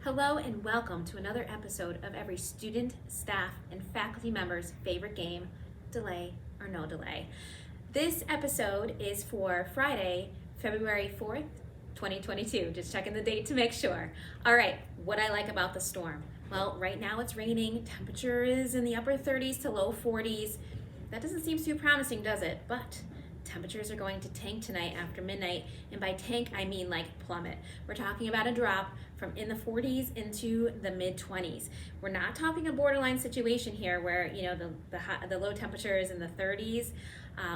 Hello and welcome to another episode of every student, staff, and faculty member's favorite game, Delay or No Delay. This episode is for Friday, February 4th, 2022. Just checking the date to make sure. All right, what I like about the storm. Well, right now it's raining. Temperature is in the upper 30s to low 40s. That doesn't seem too promising, does it? But temperatures are going to tank tonight after midnight, and by tank I mean like plummet. We're talking about a drop from in the 40s into the mid-20s. We're not talking a borderline situation here where the low temperature is in the 30s.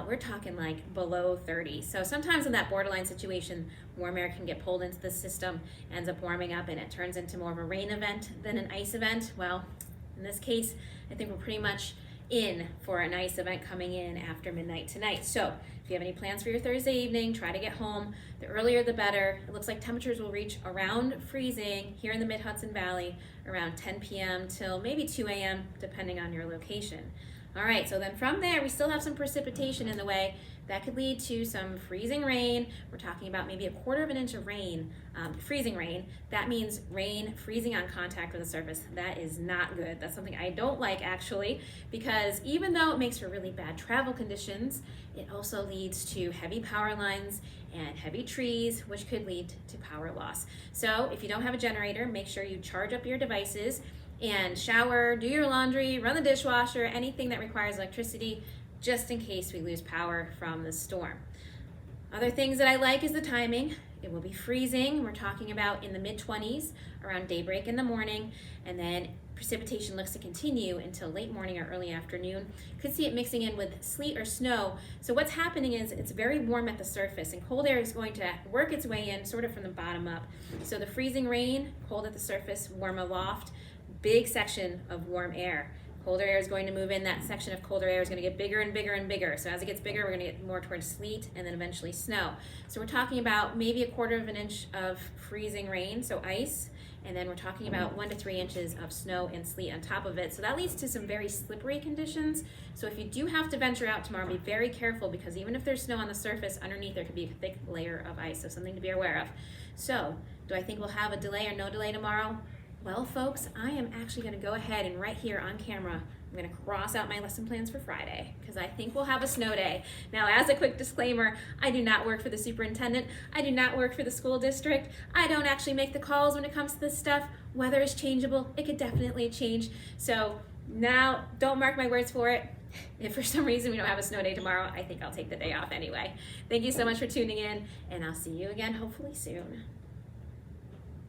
We're talking like below 30. So sometimes in that borderline situation, warm air can get pulled into the system, ends up warming up, and it turns into more of a rain event than an ice event. Well, in this case, I think we're pretty much in for an ice event coming in after midnight tonight. So if you have any plans for your Thursday evening, try to get home. The earlier the better. It looks like temperatures will reach around freezing here in the mid-Hudson Valley around 10 p.m. till maybe 2 a.m. depending on your location. All right, so then from there, we still have some precipitation in the way. That could lead to some freezing rain. We're talking about maybe 1/4 of an inch of rain, freezing rain. That means rain freezing on contact with the surface. That is not good. That's something I don't like actually, because even though it makes for really bad travel conditions, it also leads to heavy power lines and heavy trees, which could lead to power loss. So if you don't have a generator, make sure you charge up your devices and shower, do your laundry, run the dishwasher, anything that requires electricity, just in case we lose power from the storm. Other things that I like is the timing. It will be freezing. We're talking about in the mid-20s around daybreak in the morning, and then precipitation looks to continue until late morning or early afternoon. Could see it mixing in with sleet or snow. So what's happening is it's very warm at the surface, and cold air is going to work its way in sort of from the bottom up. So the freezing rain, cold at the surface, warm aloft, big section of warm air. Colder air is going to move in. That section of colder air is going to get bigger and bigger and bigger. So as it gets bigger, we're going to get more towards sleet and then eventually snow. So we're talking about maybe 1/4 of an inch of freezing rain, so ice, and then we're talking about 1 to 3 inches of snow and sleet on top of it. So that leads to some very slippery conditions. So if you do have to venture out tomorrow, be very careful, because even if there's snow on the surface, underneath there could be a thick layer of ice. So something to be aware of. So do I think we'll have a delay or no delay tomorrow? Well, folks, I am actually going to go ahead and right here on camera, I'm going to cross out my lesson plans for Friday, because I think we'll have a snow day. Now, as a quick disclaimer, I do not work for the superintendent. I do not work for the school district. I don't actually make the calls when it comes to this stuff. Weather is changeable. It could definitely change. So now, don't mark my words for it. If for some reason we don't have a snow day tomorrow, I think I'll take the day off anyway. Thank you so much for tuning in, and I'll see you again hopefully soon.